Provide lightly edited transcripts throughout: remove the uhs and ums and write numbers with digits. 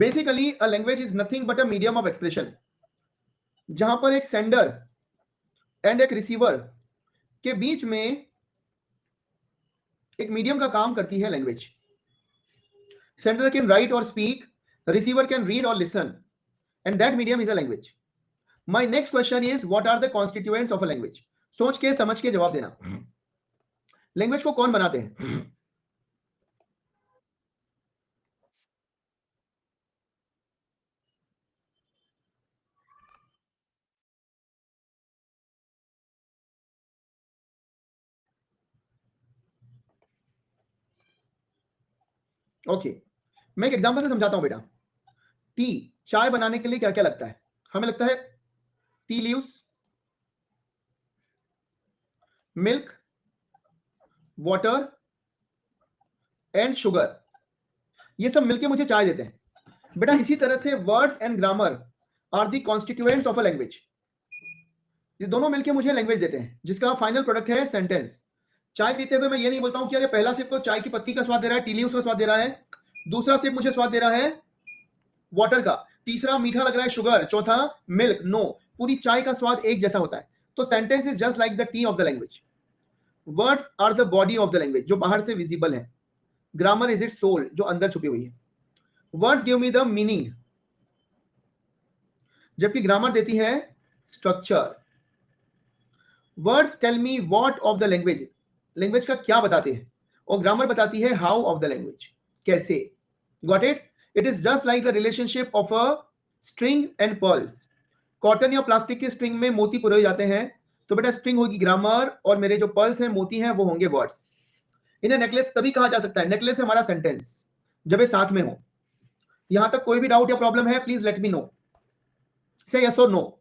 Basically a language is nothing but a medium of expression, जहां पर एक sender and एक रिसीवर के बीच में एक मीडियम का काम करती है लैंग्वेज. सेंडर कैन राइट और स्पीक, रिसीवर कैन रीड और listen, and that medium is a language. My next question is what are the constituents of a language. सोच के समझ के जवाब देना. लैंग्वेज को कौन बनाते हैं? ओके, मैं एक एग्जांपल से समझाता हूं बेटा. टी, चाय बनाने के लिए क्या क्या लगता है? हमें लगता है tea leaves, milk, water and sugar. ये सब मिलके मुझे चाय देते हैं. बेटा इसी तरह से words and grammar are the constituents of a language. ये दोनों मिलके मुझे लैंग्वेज देते हैं, जिसका फाइनल प्रोडक्ट है सेंटेंस. चाय पीते हुए मैं ये नहीं बोलता हूं कि अरे पहला सिप तो चाय की पत्ती का स्वाद दे रहा है, टी लीव्स का स्वाद दे रहा है, दूसरा सिप मुझे स्वाद दे रहा है वाटर का, तीसरा मीठा लग रहा है शुगर, चौथा मिल्क. नो, पूरी चाय का स्वाद एक जैसा होता है. तो sentence is just like the tea of the language. Words are the body of the language, जो बाहर से विजिबल है. ग्रामर इज इट सोल, जो अंदर छुपी हुई है. Words give me the meaning, जबकि ग्रामर देती है structure. Words tell me what of the language, language का क्या बताते हैं, और ग्रामर बताती है हाउ ऑफ द लैंग्वेज, कैसे. Got it? It is just like the relationship of a string and pearls. Cotton या प्लास्टिक की स्ट्रिंग में मोती पुरोए जाते हैं, तो बेटा स्ट्रिंग होगी ग्रामर, और मेरे जो पर्ल्स हैं, मोती हैं, वो होंगे वर्ड्स. इन्हें नेकलेस तभी कहा जा सकता है, नेकलेस है हमारा सेंटेंस, जब ये साथ में हो. यहां तक कोई भी डाउट या प्रॉब्लम है, please let me know. Say yes और no.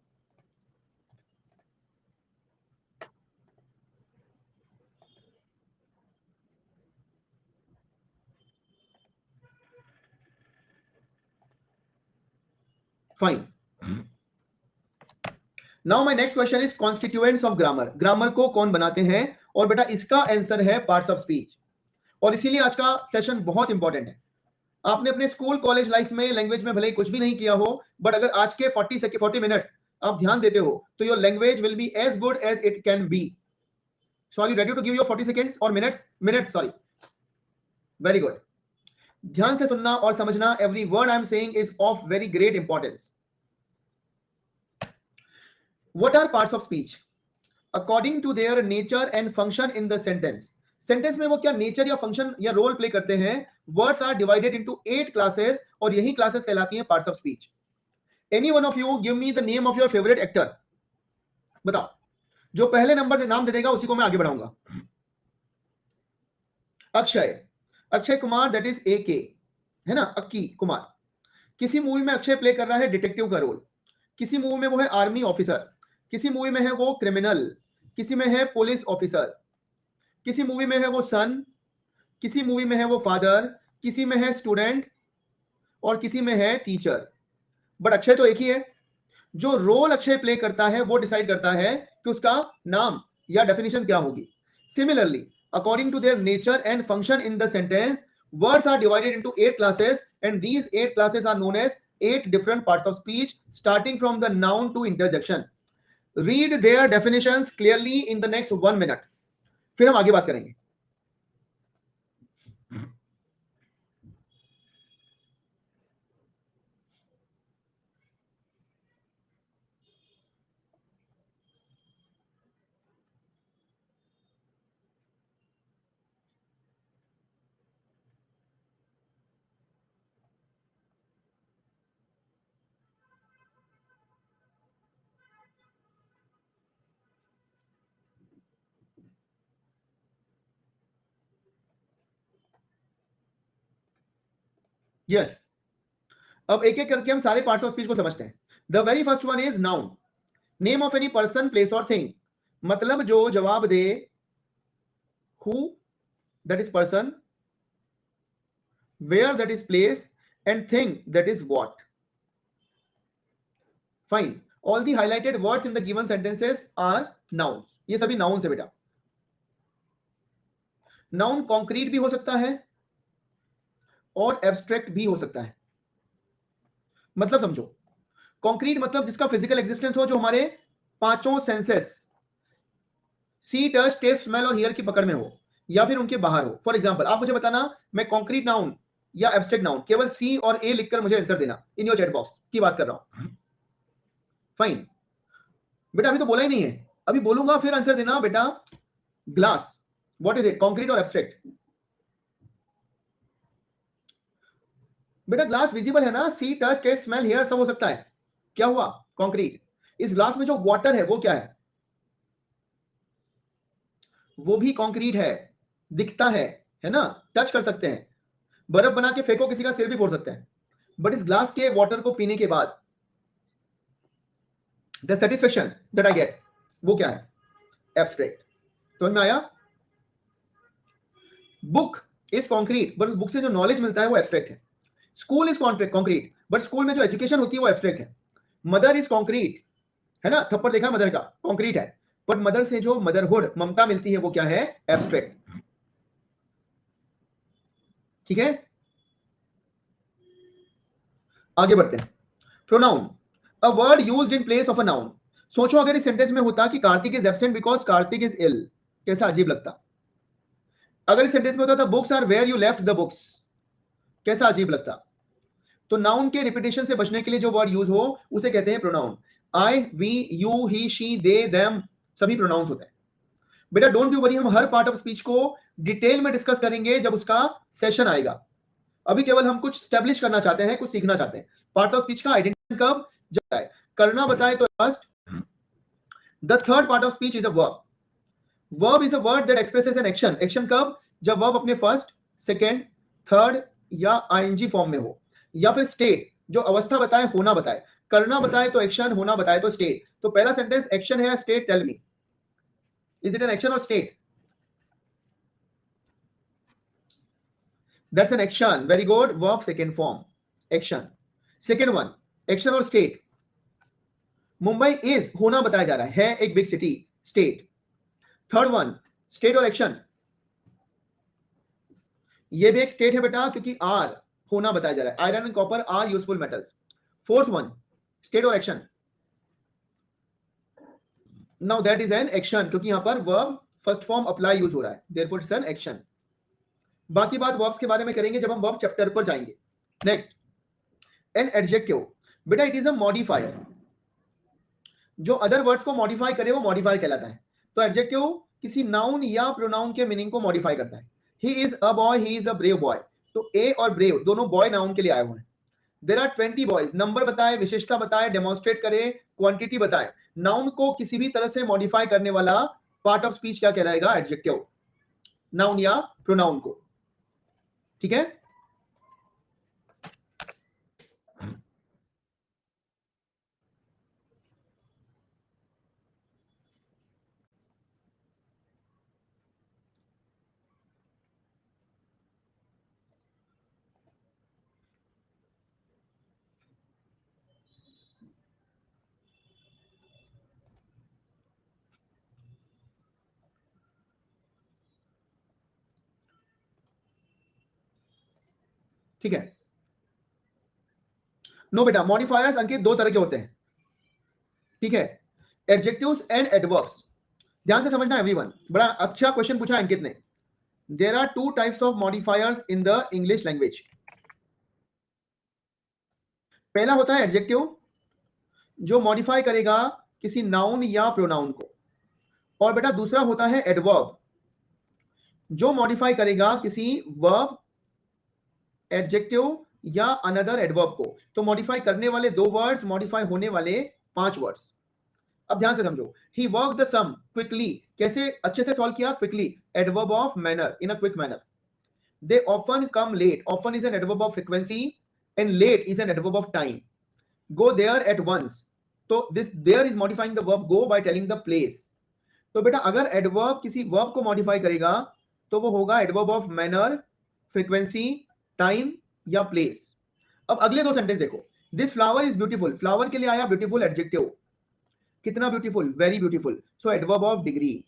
Fine. Now my next question is constituents of grammar. Grammar को कौन बनाते हैं? और बेटा इसका आंसर है पार्ट्स ऑफ स्पीच. और इसीलिए आज का सेशन बहुत इंपॉर्टेंट है. आपने अपने स्कूल कॉलेज लाइफ में लैंग्वेज में भले ही कुछ भी नहीं किया हो, बट अगर आज के 40 मिनट्स आप ध्यान देते हो, तो your language will be as good as it can be. Sorry, ready to give your 40 seconds और मिनट्स सॉरी. Very good. ध्यान से सुनना और समझना. Every word I am saying is of very great importance. What are parts of speech? According to their nature and function in the sentence. Sentence में वो क्या nature या फंक्शन या रोल प्ले करते हैं. Words are divided into 8 classes, और यही classes कहलाती हैं parts of speech. Any one of you give me the name of your favourite actor. बताओ, जो पहले नंबर से नाम दे देगा उसी को मैं आगे बढ़ाऊंगा. Akshay, Akshay Kumar, that is AK, है ना, अक्की कुमार. किसी मूवी में अक्षय प्ले कर रहा है डिटेक्टिव का रोल. किसी मूवी में वो है आर्मी ऑफिसर, किसी मूवी में है वो क्रिमिनल, किसी में है पुलिस ऑफिसर, किसी मूवी में है वो सन, किसी मूवी में है वो फादर, किसी में है स्टूडेंट, और किसी में है टीचर. बट अक्षय तो एक ही है. जो रोल अक्षय प्ले करता है वो डिसाइड करता है कि उसका नाम या डेफिनेशन क्या होगी. Similarly, according to their nature and function in the sentence, words are divided into 8 classes, and these 8 classes are known as 8 different parts of speech, starting from the noun to interjection. Read their definitions clearly in the next 1 minute. फिर हम आगे बात करेंगे. Yes, अब एक एक करके हम सारे पार्ट्स ऑफ स्पीच को समझते हैं. The very first one is noun. Name of any person, place और थिंग. मतलब जो जवाब दे who, that is person, where, that is place, and thing, that is what. Fine. All the highlighted words in the given sentences are nouns. ये सभी nouns है बेटा. Noun concrete भी हो सकता है और एब्स्ट्रैक्ट भी हो सकता है. मतलब समझो, कंक्रीट मतलब जिसका फिजिकल एग्जिस्टेंस हो, जो हमारे पांचों सेंसेस सी, टच, टेस्ट, स्मेल और हियर की पकड़ में हो, या फिर उनके बाहर हो। फॉर एग्जांपल आप मुझे बताना, मैं कंक्रीट नाउन या एब्स्ट्रैक्ट नाउन, केवल सी और ए लिखकर मुझे आंसर देना इन योर चैट बॉक्स की बात कर रहा हूं। फाइन बेटा, अभी तो बोला ही नहीं है, अभी बोलूंगा फिर आंसर देना बेटा। Glass, what is it, concrete और एब्स्ट्रैक्ट? बेटा ग्लास विजिबल है ना, सी, टच, टेस्ट, स्मेल, हियर सब हो सकता है। क्या हुआ? कंक्रीट। इस ग्लास में जो वाटर है वो क्या है? वो भी कंक्रीट है, दिखता है ना, टच कर सकते हैं। बर्फ बना के फेंको, किसी का सिर भी फोड़ सकते हैं। बट इस ग्लास के वाटर को पीने के बाद the satisfaction that I get, वो क्या है? एब्स्ट्रैक्ट। समझ में आया? बुक इज कंक्रीट, बट उस बुक से जो नॉलेज मिलता है वो एब्स्ट्रैक्ट है। School is concrete, but school में जो एजुकेशन होती है वो एब्स्ट्रैक्ट है। मदर इज कंक्रीट, है ना, थप्पड़ देखा मदर का, कंक्रीट है। बट मदर से जो मदरहुड, ममता मिलती है, वो क्या है? एब्स्ट्रैक्ट। ठीक है, आगे बढ़ते हैं। Pronoun, a word used in place of a noun. सोचो अगर इस सेंटेंस में होता कि Kartik is absent because Kartik is ill, कैसा अजीब लगता। अगर इस सेंटेंस में होता the books are where you left the books, कैसा अजीब लगता। तो नाउन के रिपीटेशन से बचने के लिए जो वर्ड यूज हो उसे कहते हैं pronoun. I, we, you, he, she, they, them, सभी प्रोनाउंस होते हैं। बेटा डोंट यू वरी, हम हर पार्ट ऑफ स्पीच को डिटेल में डिस्कस करेंगे जब उसका सेशन आएगा। अभी केवल हम कुछ स्टैब्लिश करना चाहते हैं, कुछ सीखना चाहते हैं। पार्ट्स ऑफ स्पीच का आइडेंटिफिकेशन कब जब आए, करना बताए तो first. The third part of speech is a verb. Verb is a word that expresses an action. Action कब? जब वर्ब अपने फर्स्ट, सेकेंड, थर्ड या आईएनजी फॉर्म में हो, या फिर स्टेट, जो अवस्था बताए, होना बताए। करना बताए तो एक्शन, होना बताए तो स्टेट। तो पहला सेंटेंस एक्शन है या state? Tell me, is it an action और state? That's an action, very good, verb second form, action. Second one, action और स्टेट। मुंबई इज होना बताया जा रहा है एक big city, state. Third one, state और एक्शन, ये भी एक स्टेट है बेटा, क्योंकि आर होना बताया जा रहा है। Iron and copper are useful metals. Fourth one, state और action, now that is an action, क्योंकि यहां पर verb first form apply use हो रहा है, देयरफॉर इट्स एन एक्शन। बाकी बात वर्ब्स के बारे में करेंगे जब हम वर्ब चैप्टर पर जाएंगे। नेक्स्ट, एन एडजेक्टिव, बेटा इट इज अ मॉडिफायर। जो अदर वर्ड्स को मॉडिफाई करे वो मॉडिफायर कहलाता है। तो एडजेक्टिव किसी नाउन या प्रोनाउन के मीनिंग को मॉडिफाई करता है। He is a boy, he is a brave boy. तो ए और ब्रेव दोनों बॉय नाउन के लिए आए हुए हैं। देयर आर 20 बॉयज, नंबर बताए, विशेषता बताए, डेमोन्स्ट्रेट करे, क्वांटिटी बताए। नाउन को किसी भी तरह से मॉडिफाई करने वाला पार्ट ऑफ स्पीच क्या कहलाएगा? एडजेक्टिव, नाउन या प्रोनाउन को। ठीक है, ठीक है। नो बेटा, मॉडिफायर्स अंकित दो तरह के होते हैं। ठीक है, एडजेक्टिव्स एंड एडवर्ब्स। ध्यान से समझना एवरीवन, बड़ा अच्छा क्वेश्चन पूछा अंकित ने। There are two types of modifiers in the English language. पहला होता है एडजेक्टिव, जो मॉडिफाई करेगा किसी नाउन या प्रोनाउन को। और बेटा दूसरा होता है एडवर्ब, जो मॉडिफाई करेगा किसी वर्ब, एडजेक्टिव या अनदर एडवर्ब को। तो मॉडिफाई करने वाले दो वर्ड्स, मॉडिफाई होने वाले 5 वर्ड्स। अब ध्यान से समझो, he work the sum quickly, कैसे अच्छे से सॉल्व किया? Quickly, adverb of manner, in a quick manner. They often come late, often is an adverb of frequency and late is an adverb of time. Go there at once, तो this there is modifying the verb go by telling the place. तो बेटा अगर adverb किसी verb को modify करेगा तो वो होगा adverb of manner, frequency, time या प्लेस। अब अगले दो सेंटेंस देखो, this flower is beautiful, flower के लिए आया ब्यूटीफुल एडजेक्टिव, कितना beautiful? Very beautiful, so adverb of degree.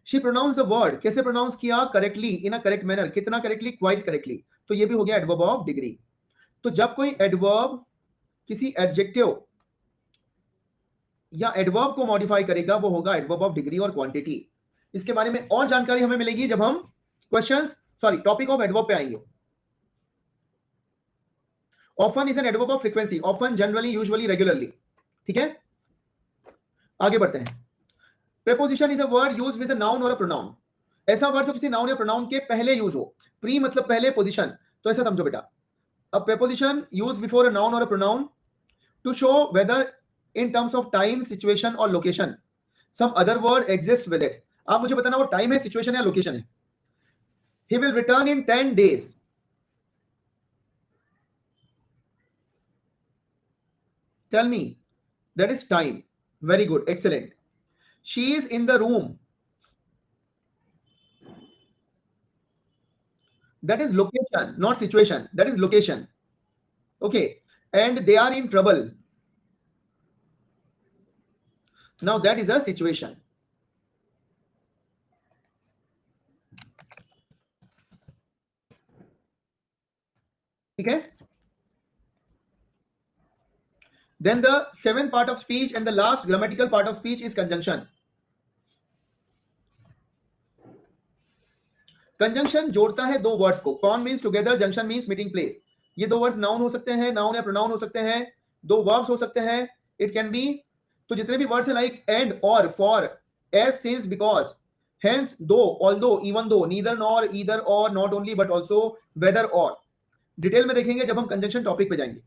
She pronounce the word, कैसे प्रोनाउंस किया? Correctly, in a correct manner, कितना करेक्टली? क्वाइट करेक्टली, तो ये भी हो गया एडवर्ब ऑफ डिग्री। तो जब कोई एडवर्ब किसी एडजेक्टिव या एडवर्ब को मॉडिफाई करेगा वो होगा एडवर्ब ऑफ डिग्री और क्वांटिटी। इसके बारे में और जानकारी हमें मिलेगी जब हम टॉपिक ऑफ एडवर्ब पे आएंगे। Often is an adverb of frequency, often, generally, usually, regularly. ठीक है, आगे बढ़ते हैं। Preposition is a word used with a noun और अ प्रोनाउन। ऐसा वर्ड जो किसी नाउन या प्रोनाउन के पहले यूज हो। प्री मतलब पहले, पोजीशन तो ऐसा समझो बेटा, a preposition used before a noun और a pronoun to show whether in terms of time, situation or location some other word exists with it। आप मुझे बताना वो टाइम है, सिचुएशन है, लोकेशन है। he will return in 10 days। tell me, that is time। very good, excellent। she is in the room। that is location, not situation, that is location। okay, and they are in trouble। now that is a situation। ठीक है, then the seventh part of speech and the last grammatical part of speech is conjunction। Conjunction जोड़ता है दो words को। Con means together, junction means meeting place. ये दो words noun हो सकते हैं, नाउन या प्रोनाउन हो सकते हैं, दो वर्ब्स हो सकते हैं, इट कैन बी। तो जितने भी वर्ड्स है like and, or, for, as, since, because, hence, though, although, even though, neither nor, either or, not only but also, whether or. Detail में देखेंगे जब हम कंजंक्शन टॉपिक पे जाएंगे।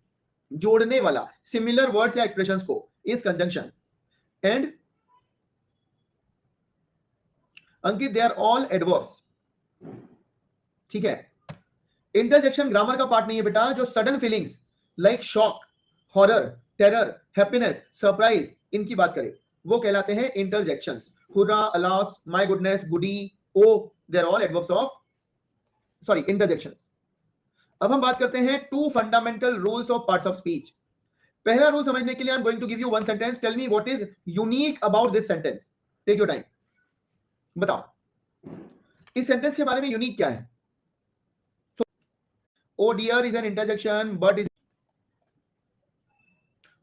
जोड़ने वाला सिमिलर वर्ड्स या एक्सप्रेशंस को is conjunction. And Ankit, they are all adverbs. ठीक है, इंटरजेक्शन ग्रामर का पार्ट नहीं है बेटा। जो sudden feelings like shock, horror, terror, happiness, surprise, इनकी बात करें वो कहलाते हैं interjections. Hurrah, alas, my goodness, goody, oh, they are all adverbs of interjections. अब हम बात करते हैं two fundamental rules of parts of speech. पहला रूल समझने के लिए I am going to give you one sentence. Tell me what is unique about this sentence. Take your time, बताओ इस सेंटेंस के बारे में यूनिक क्या है। Oh dear is an interjection, but is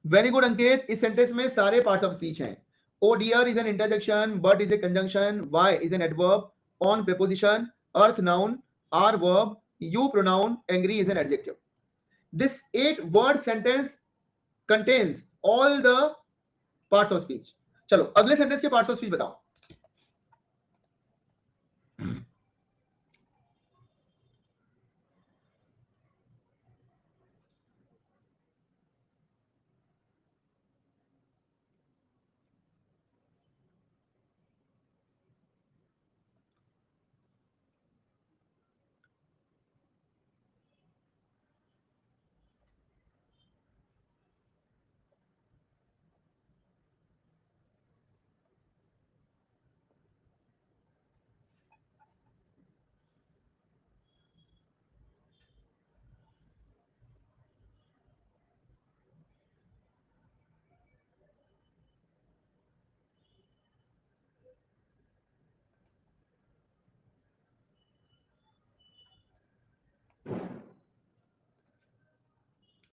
very good अंकित। इस सेंटेंस में सारे पार्ट्स ऑफ स्पीच हैं। Oh dear is an interjection, but is a conjunction, why is an adverb, on preposition, earth noun, are verb, you pronoun, angry is an adjective। This 8-word sentence contains all the parts of speech। चलो अगले sentence के parts of speech बताओ।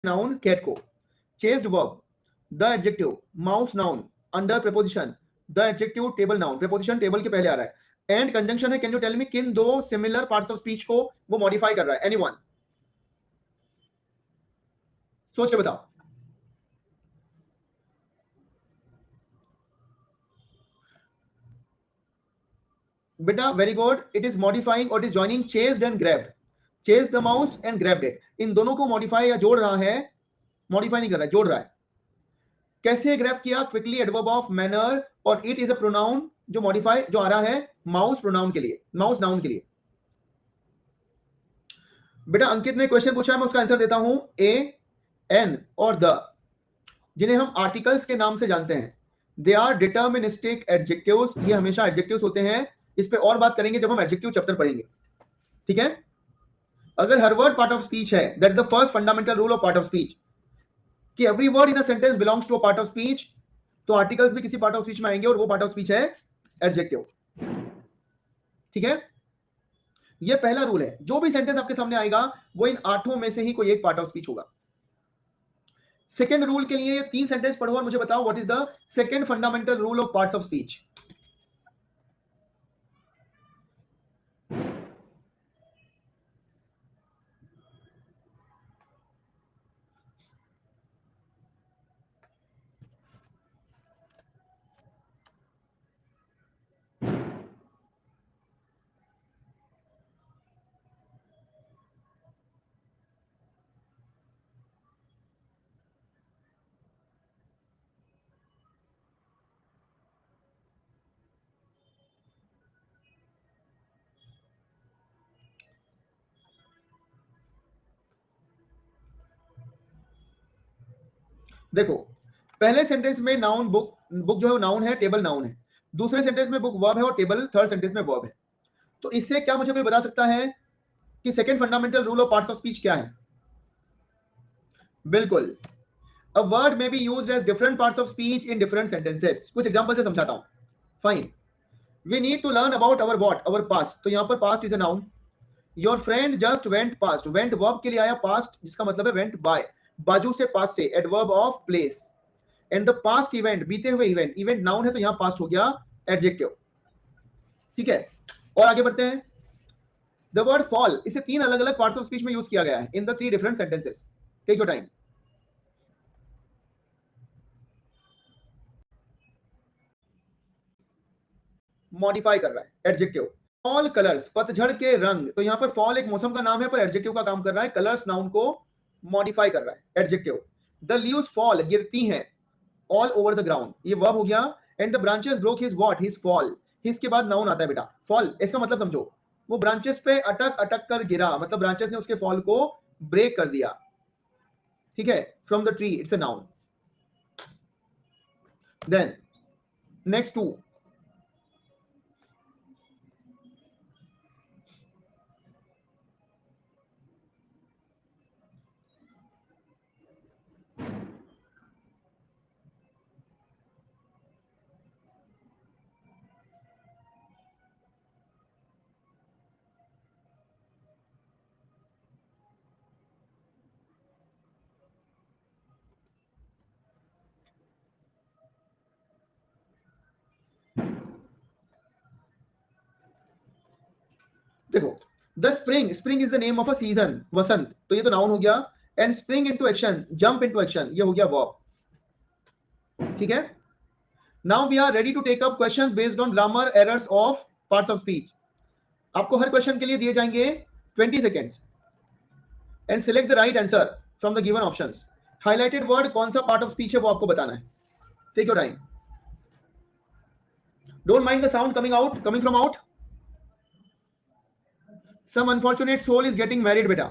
noun cat को, chased verb, the adjective, mouse noun, under preposition, the adjective, table noun, preposition table के पहले आ रहा है, and conjunction है। can you tell me किन दो similar parts of speech को वो modify कर रहा है। anyone सोच के बताओ। बेटा very good, it is modifying और it is joining chased and grabbed। chase the mouse and grabbed it, इन दोनों को मॉडिफाई या जोड़ रहा है, मॉडिफाई नहीं कर रहा है, जोड़ रहा है। कैसे ग्रैब किया? क्विकली, एडवर्ब ऑफ मैनर, और इट इज अ प्रोनाउन जो मॉडिफाई जो आ रहा है माउस प्रोनाउन के लिए, माउस नाउन के लिए। बेटा अंकित ने क्वेश्चन पूछा है, मैं उसका आंसर देता हूं। ए, एन और द, जिन्हें हम आर्टिकल्स के नाम से जानते हैं, दे आर डिटर्मिनिस्टिक एडजेक्टिव्स। ये हमेशा एडजेक्टिव्स होते हैं। इस पे और बात करेंगे जब हम एडजेक्टिव चैप्टर पढ़ेंगे। ठीक है, अगर हर वर्ड पार्ट ऑफ स्पीच है, that is the first fundamental rule of part of speech, कि every word in a sentence belongs to a part of speech. तो आर्टिकल्स भी किसी पार्ट ऑफ स्पीच में आएंगे और वो पार्ट ऑफ स्पीच है एडजेक्टिव। ठीक है, ये पहला रूल है, जो भी सेंटेंस आपके सामने आएगा वो इन 8 में से ही कोई एक पार्ट ऑफ स्पीच होगा। सेकेंड रूल के लिए 3 सेंटेंस पढ़ो और मुझे बताओ what is the second fundamental rule of parts of speech. देखो, पहले सेंटेंस में नाउन बुक, बुक जो है नाउन है, टेबल नाउन है। दूसरे सेंटेंस में बुक वर्ब है और टेबल थर्ड सेंटेंस में वर्ब है। तो इससे क्या मुझे कोई बता सकता है कि second fundamental rule of parts of speech क्या है? बिल्कुल, a word may be used as different parts of speech in different sentences. कुछ एग्जांपल से समझाता हूं। Fine, we need to learn about our what, our past. तो यहां पर past is a noun. Your friend just went past, went verb के लिए आया पास्ट, जिसका मतलब है वेंट बाय, बाजू से पास से, adverb of place. And the past event, बीते हुए इवेंट, इवेंट नाउन है तो यहां पास्ट हो गया एडजेक्टिव। ठीक है, और आगे बढ़ते हैं। द वर्ड फॉल, इसे 3 अलग अलग पार्ट्स ऑफ स्पीच में यूज किया गया है in the 3 different sentences. Take your time. Modify कर रहा है, एडजेक्टिव। फॉल कलर्स, पतझड़ के रंग, तो यहां पर फॉल एक मौसम का नाम है पर एडजेक्टिव का काम कर रहा है। कलर्स नाउन को मॉडिफाई कर रहा है, एडजेक्टिव। द लीव्स फॉल, गिरती हैं, ऑल ओवर द ग्राउंड, ये वर्ब हो गया। And the branches broke his what, his fall, his के बाद नाउन आता है बेटा, फॉल। इसका मतलब समझो, वो ब्रांचेस पे अटक अटक कर गिरा, मतलब ब्रांचेस ने उसके फॉल को ब्रेक कर दिया। ठीक है, from the tree, it's a noun. Then next two, देखो, the spring, spring is the name of a season, वसंत, तो ये तो नाउन हो गया। And spring into action, jump into action, ये हो गया वर्ब। ठीक है, now we are ready to take up questions based on grammar errors of parts of speech. आपको हर क्वेश्चन के लिए दिए जाएंगे 20 seconds and select the right answer from the given options. Highlighted word कौन सा पार्ट ऑफ स्पीच है वो आपको बताना है। Take your time, don't mind the sound coming out, coming from out. Some unfortunate soul is getting married बेटा।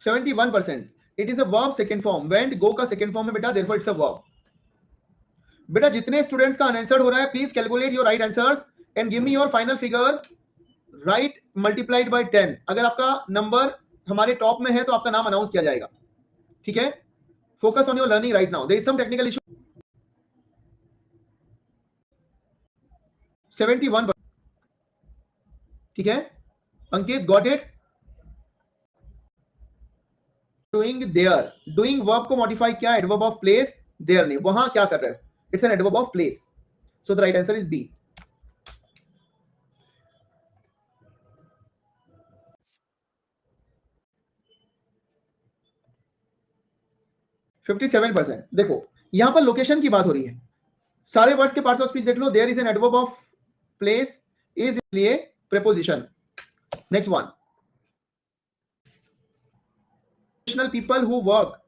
Seventy 1%, it is a verb second form, went go का second form है बेटा, therefore it's a verb. बेटा जितने students का unanswered हो रहा है, please calculate your right answers and give me your final figure, right multiplied by 10। अगर आपका नंबर हमारे टॉप में है तो आपका नाम अनाउंस किया जाएगा। ठीक है, focus on your learning right now, there is some technical issue. 71%। ठीक है, Ankit got it. Doing there, doing verb को मॉडिफाई किया, एडवर्ब ऑफ प्लेस, देयर ने, वहां क्या कर रहे हो, it's an adverb of place, so the right answer is B. 57%। देखो, यहां पर लोकेशन की बात हो रही है, सारे वर्ड्स के पार्ट्स ऑफ स्पीच देख लो, there is an adverb of place, is इसलिए preposition. Next one, people who work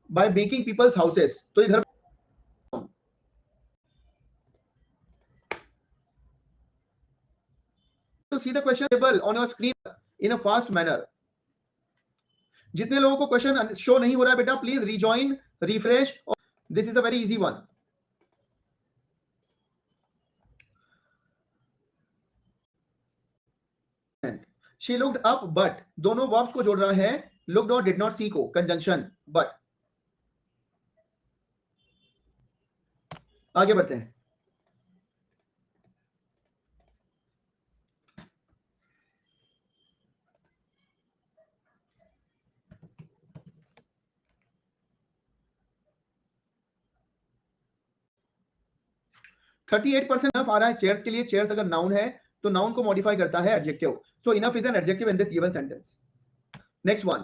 by making people's houses, तो ये घर। to see the question table on your screen in a fast manner. जितने लोगों को question show नहीं हो रहा है बेटा, please rejoin, refresh, this is a very easy one. She looked up but, दोनों वर्ब्स को जोड़ रहा है लुक्ड और डिड नॉट सी को, कंजंक्शन बट। आगे बढ़ते हैं। थर्टी 38% इनफ आ रहा है चेयर्स के लिए। चेयर्स अगर नाउन है तो नाउन को मॉडिफाई करता है adjective, so enough is an adjective in this given sentence. Next one,